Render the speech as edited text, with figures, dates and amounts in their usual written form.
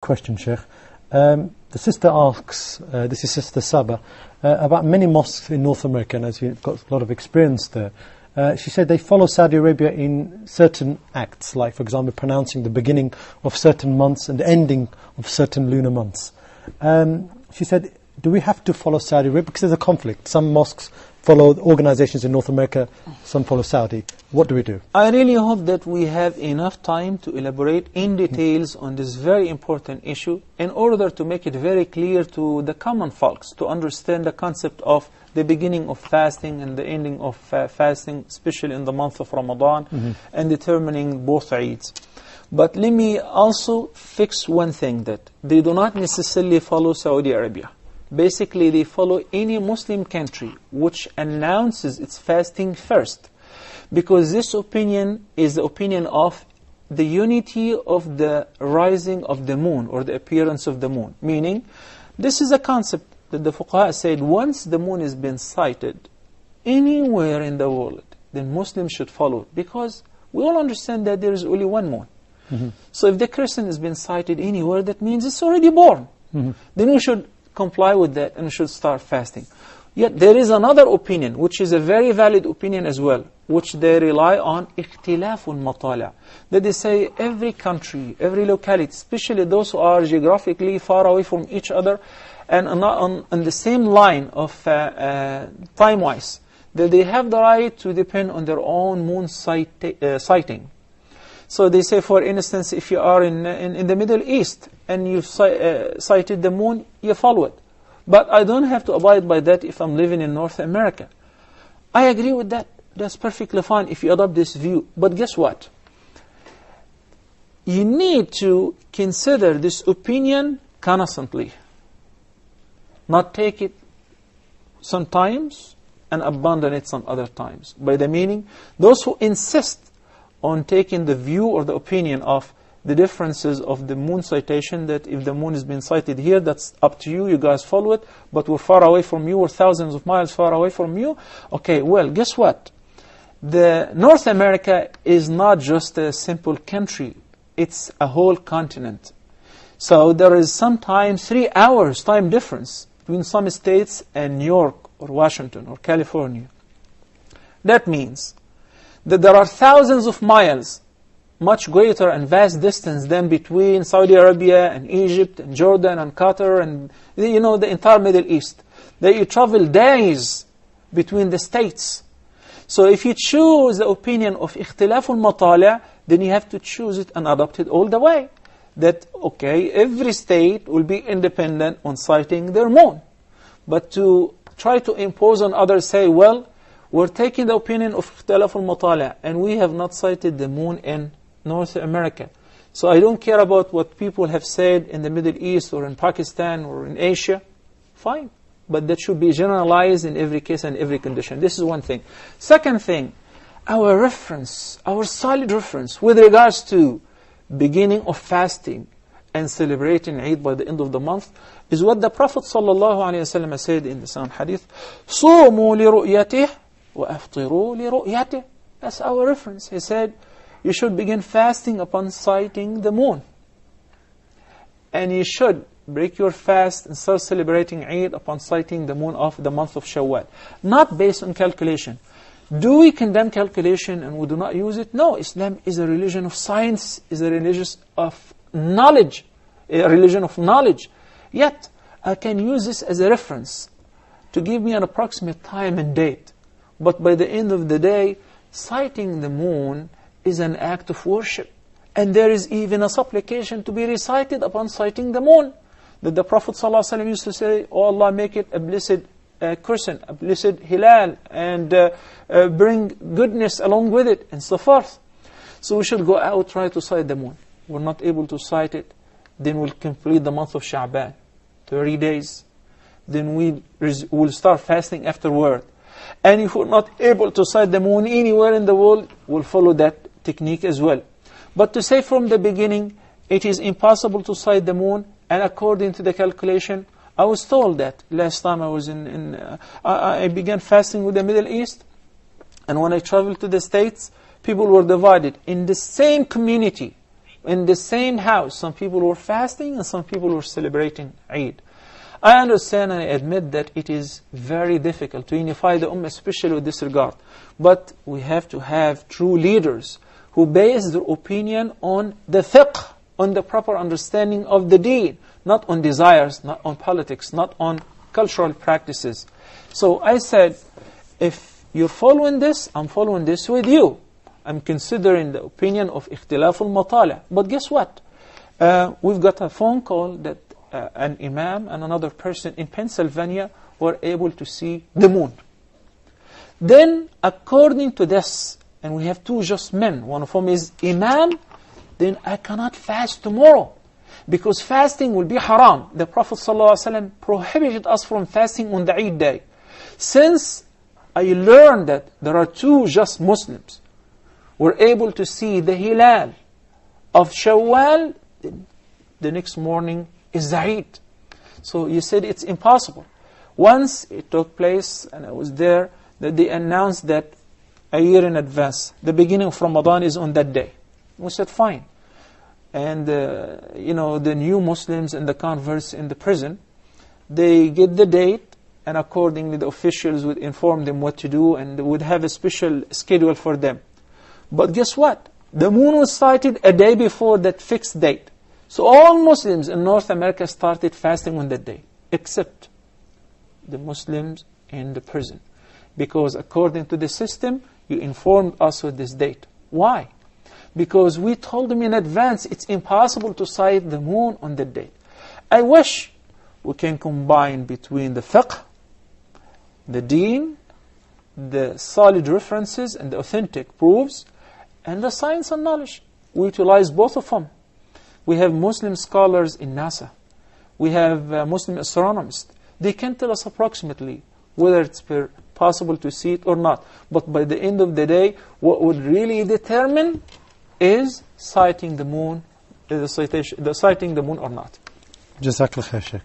question, Sheikh. The sister asks, this is Sister Saba, about many mosques in North America, and as you've got a lot of experience there. She said they follow Saudi Arabia in certain acts, like, for example, pronouncing the beginning of certain months and the ending of certain lunar months. She said, do we have to follow Saudi Arabia? Because there's a conflict. Some mosques follow organizations in North America, some follow Saudi. What do we do? I really hope that we have enough time to elaborate in details on this very important issue in order to make it very clear to the common folks to understand the concept of the beginning of fasting and the ending of fasting, especially in the month of Ramadan, and determining both Eids. But let me also fix one thing, that they do not necessarily follow Saudi Arabia. Basically, they follow any Muslim country which announces its fasting first. Because this opinion is the opinion of the unity of the rising of the moon, or the appearance of the moon. Meaning, this is a concept that the fuqaha said, once the moon has been sighted anywhere in the world, then Muslims should follow it. Because we all understand that there is only one moon. So if the crescent has been sighted anywhere, that means it's already born. Then we should comply with that and we should start fasting. Yet there is another opinion, which is a very valid opinion as well, which they rely on ikhtilaful matala'. That they say every country, every locality, especially those who are geographically far away from each other and are not on the same line of time-wise, that they have the right to depend on their own moon sighting. So they say, for instance, if you are in the Middle East and you've sighted the moon, you follow it. But I don't have to abide by that if I'm living in North America. I agree with that. That's perfectly fine if you adopt this view. But guess what? You need to consider this opinion constantly. Not take it sometimes and abandon it some other times. By the meaning, those who insist on taking the view or the opinion of the differences of the moon citation, that if the moon has been sighted here, that's up to you, you guys follow it, but we're far away from you, we're thousands of miles far away from you. Okay, well, guess what? The North America is not just a simple country, it's a whole continent. So there is sometimes 3 hours time difference between some states and New York or Washington or California. That means that there are thousands of miles, much greater and vast distance than between Saudi Arabia and Egypt and Jordan and Qatar and, you know, the entire Middle East. That you travel days between the states. So if you choose the opinion of ikhtilaful matala', then you have to choose it and adopt it all the way. That, okay, every state will be independent on sighting their moon. But to try to impose on others, say, well, we're taking the opinion of ikhtilaful matala' and we have not sighted the moon in North America. So I don't care about what people have said in the Middle East or in Pakistan or in Asia. Fine. But that should be generalized in every case and every condition. This is one thing. Second thing, our reference, our solid reference with regards to beginning of fasting and celebrating Eid by the end of the month is what the Prophet ﷺ said in the Sahih Hadith, صُومُوا لِرُؤْيَتِهِ وَأَفْطِرُوا لِرُؤْيَتِهِ. That's our reference. He said, you should begin fasting upon sighting the moon. And you should break your fast and start celebrating Eid upon sighting the moon of the month of Shawwal. Not based on calculation. Do we condemn calculation and we do not use it? No, Islam is a religion of science, is a religion of knowledge, a religion of knowledge. Yet, I can use this as a reference to give me an approximate time and date. But by the end of the day, sighting the moon is an act of worship. And there is even a supplication to be recited upon sighting the moon. That the Prophet ﷺ used to say, oh Allah, make it a blessed crescent, a blessed hilal, and bring goodness along with it, and so forth. So we should go out, try to sight the moon. We're not able to sight it, then we'll complete the month of Sha'ban, 30 days. Then we'll start fasting afterward. And if we're not able to sight the moon anywhere in the world, we'll follow that technique as well. But to say from the beginning, it is impossible to sight the moon, and according to the calculation, I was told that last time I was I began fasting with the Middle East, and when I traveled to the States, people were divided in the same community. In the same house, some people were fasting and some people were celebrating Eid. I understand and I admit that it is very difficult to unify the Ummah, especially with this regard. But we have to have true leaders who base their opinion on the fiqh, on the proper understanding of the deen, not on desires, not on politics, not on cultural practices. So I said, if you're following this, I'm following this with you. I'm considering the opinion of ikhtilaf al-matali'. But guess what? We've got a phone call that an imam and another person in Pennsylvania were able to see the moon. Then, according to this, and we have two just men, one of whom is imam, then I cannot fast tomorrow, because fasting will be haram. The Prophet ﷺ prohibited us from fasting on the Eid day. Since I learned that there are two just Muslims were able to see the hilal of Shawwal, the next morning is the Eid. So you said it's impossible. Once it took place, and I was there, that they announced that a year in advance, the beginning of Ramadan is on that day. We said fine. And the new Muslims and the converts in the prison, they get the date, and accordingly the officials would inform them what to do, and would have a special schedule for them. But guess what? The moon was sighted a day before that fixed date. So all Muslims in North America started fasting on that day, except the Muslims in the prison. Because according to the system, you informed us with this date. Why? Because we told them in advance it's impossible to sight the moon on that date. I wish we can combine between the fiqh, the deen, the solid references and the authentic proofs, and the science and knowledge. We utilize both of them. We have Muslim scholars in NASA. We have Muslim astronomers. They can tell us approximately whether it's possible to see it or not. But by the end of the day, what would really determine is sighting the moon, sighting the moon or not. Jazakallah khair, Sheikh.